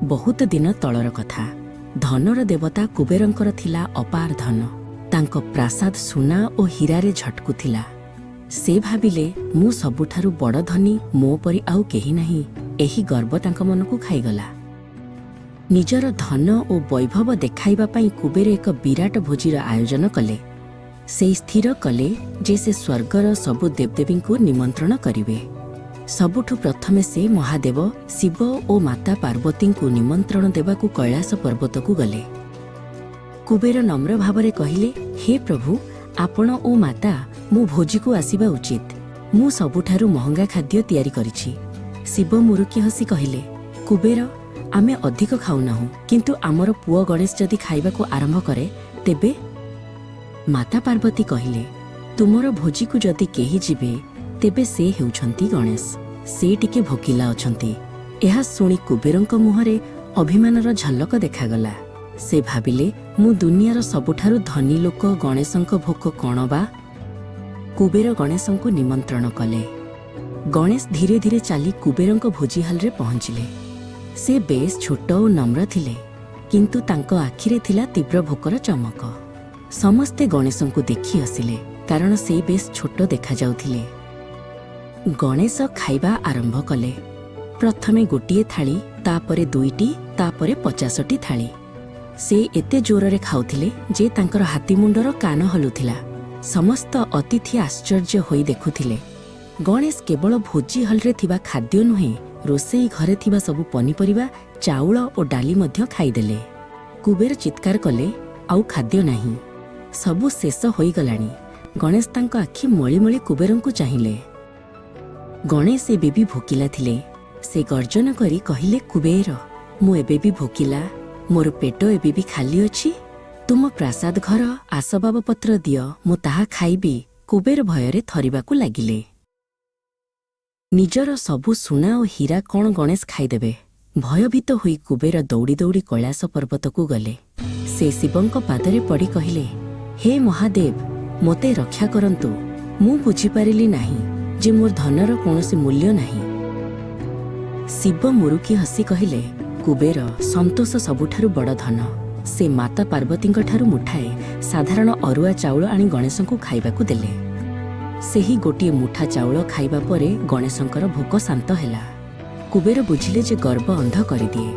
ବହୁତ ଦିନ ତଳର କଥା। ଧନର ଦେବତା କୁବେରଙ୍କର ଥିଲା ଅପାର ଧନ। ତାଙ୍କ ପ୍ରାସାଦ ସୁନା ଓ ହୀରାରେ ଝଟକୁଥିଲା। ସେ ଭାବିଲେ, ମୁଁ ସବୁଠାରୁ ବଡ଼ ଧନୀ, ମୋ ପରି ଆଉ କେହି ନାହିଁ। ଏହି ଗର୍ବ ତାଙ୍କ ମନକୁ ଖାଇଗଲା। ନିଜର ଧନ ଓ ବୈଭବ ଦେଖାଇବା ପାଇଁ କୁବେର ଏକ ବିରାଟ ଭୋଜିର ଆୟୋଜନ କଲେ। ସେ ସ୍ଥିର କଲେ ଯେ ସେ ସ୍ୱର୍ଗର ସବୁ ଦେବଦେବୀଙ୍କୁ ନିମନ୍ତ୍ରଣ କରିବେ। ସବୁଠୁ ପ୍ରଥମେ ସେ ମହାଦେବ ଶିବ ଓ ମାତା ପାର୍ବତୀଙ୍କୁ ନିମନ୍ତ୍ରଣ ଦେବାକୁ କୈଳାସ ପର୍ବତକୁ ଗଲେ। କୁବେର ନମ୍ର ଭାବରେ କହିଲେ, ହେ ପ୍ରଭୁ, ଆପଣ ଓ ମାତା ମୋ ଭୋଜିକୁ ଆସିବା ଉଚିତ। ମୁଁ ସବୁଠାରୁ ମହଙ୍ଗା ଖାଦ୍ୟ ତିଆରି କରିଛି। ଶିବ ମୁରୁକି ହସି କହିଲେ, କୁବେର, ଆମେ ଅଧିକ ଖାଉନାହୁଁ, କିନ୍ତୁ ଆମର ପୁଅ ଗଣେଶ ଯଦି ଖାଇବାକୁ ଆରମ୍ଭ କରେ ତେବେ? ମାତା ପାର୍ବତୀ କହିଲେ, ତୁମର ଭୋଜିକୁ ଯଦି କେହି ଯିବେ ତେବେ ସେ ହେଉଛନ୍ତି ଗଣେଶ। ସେ ଟିକେ ଭୋକିଲା ଅଛନ୍ତି। ଏହା ଶୁଣି କୁବେରଙ୍କ ମୁହଁରେ ଅଭିମାନର ଝଲକ ଦେଖାଗଲା। ସେ ଭାବିଲେ, ମୁଁ ଦୁନିଆର ସବୁଠାରୁ ଧନୀ ଲୋକ, ଗଣେଶଙ୍କ ଭୋକ କ'ଣ ବା? କୁବେର ଗଣେଶଙ୍କୁ ନିମନ୍ତ୍ରଣ କଲେ। ଗଣେଶ ଧୀରେ ଧୀରେ ଚାଲି କୁବେରଙ୍କ ଭୋଜି ହଲରେ ପହଞ୍ଚିଲେ। ସେ ବେଶ୍ ଛୋଟ ଓ ନମ୍ର ଥିଲେ, କିନ୍ତୁ ତାଙ୍କ ଆଖିରେ ଥିଲା ତୀବ୍ର ଭୋକର ଚମକ। ସମସ୍ତେ ଗଣେଶଙ୍କୁ ଦେଖି ହସିଲେ, କାରଣ ସେ ବେଶ୍ ଛୋଟ ଦେଖାଯାଉଥିଲେ। ଗଣେଶ ଖାଇବା ଆରମ୍ଭ କଲେ। ପ୍ରଥମେ ଗୋଟିଏ ଥାଳି, ତାପରେ 2ଟି, ତାପରେ 50ଟି ଥାଳି। ସେ ଏତେ ଜୋରରେ ଖାଉଥିଲେ ଯେ ତାଙ୍କର ହାତୀମୁଣ୍ଡର କାନ ହଲୁଥିଲା। ସମସ୍ତ ଅତିଥି ଆଶ୍ଚର୍ଯ୍ୟ ହୋଇ ଦେଖୁଥିଲେ। ଗଣେଶ କେବଳ ଭୋଜି ହଲରେ ଥିବା ଖାଦ୍ୟ ନୁହେଁ, ରୋଷେଇ ଘରେ ଥିବା ସବୁ ପନିପରିବା, ଚାଉଳ ଓ ଡାଲି ମଧ୍ୟ ଖାଇଦେଲେ। କୁବେର ଚିତ୍କାର କଲେ, ଆଉ ଖାଦ୍ୟ ନାହିଁ, ସବୁ ଶେଷ ହୋଇଗଲାଣି। ଗଣେଶ ତାଙ୍କ ଆଖି ମଳି ମଳି କୁବେରଙ୍କୁ ଚାହିଁଲେ। ଗଣେଶ ଏବେ ବି ଭୋକିଲା ଥିଲେ। ସେ ଗର୍ଜନ କରି କହିଲେ, କୁବେର, ମୁଁ ଏବେ ବି ଭୋକିଲା। ମୋର ପେଟ ଏବେ ବି ଖାଲି ଅଛି। ତୁମ ପ୍ରାସାଦ ଘର ଆସବାବପତ୍ର ଦିଅ, ମୁଁ ତାହା ଖାଇବି। କୁବେର ଭୟରେ ଥରିବାକୁ ଲାଗିଲେ। ନିଜର ସବୁ ସୁନା ଓ ହୀରା କ'ଣ ଗଣେଶ ଖାଇଦେବେ? ଭୟଭୀତ ହୋଇ କୁବେର ଦୌଡ଼ି ଦୌଡ଼ି କୈଳାସ ପର୍ବତକୁ ଗଲେ। ସେ ଶିବଙ୍କ ପାଦରେ ପଡ଼ି କହିଲେ, ହେ ମହାଦେବ, ମୋତେ ରକ୍ଷା କରନ୍ତୁ। ମୁଁ ବୁଝିପାରିଲି ନାହିଁ ଯେ ମୋର ଧନର କୌଣସି ମୂଲ୍ୟ ନାହିଁ। ଶିବ ମୁରୁକି ହସି କହିଲେ, କୁବେର, ସନ୍ତୋଷ ସବୁଠାରୁ ବଡ଼ ଧନ। ସେ ମାତା ପାର୍ବତୀଙ୍କ ଠାରୁ ମୁଠାଏ ସାଧାରଣ ଅରୁଆ ଚାଉଳ ଆଣି ଗଣେଶଙ୍କୁ ଖାଇବାକୁ ଦେଲେ। ସେହି ଗୋଟିଏ ମୁଠା ଚାଉଳ ଖାଇବା ପରେ ଗଣେଶଙ୍କର ଭୋକ ଶାନ୍ତ ହେଲା। କୁବେର ବୁଝିଲେ ଯେ ଗର୍ବ ଅନ୍ଧ କରିଦିଏ।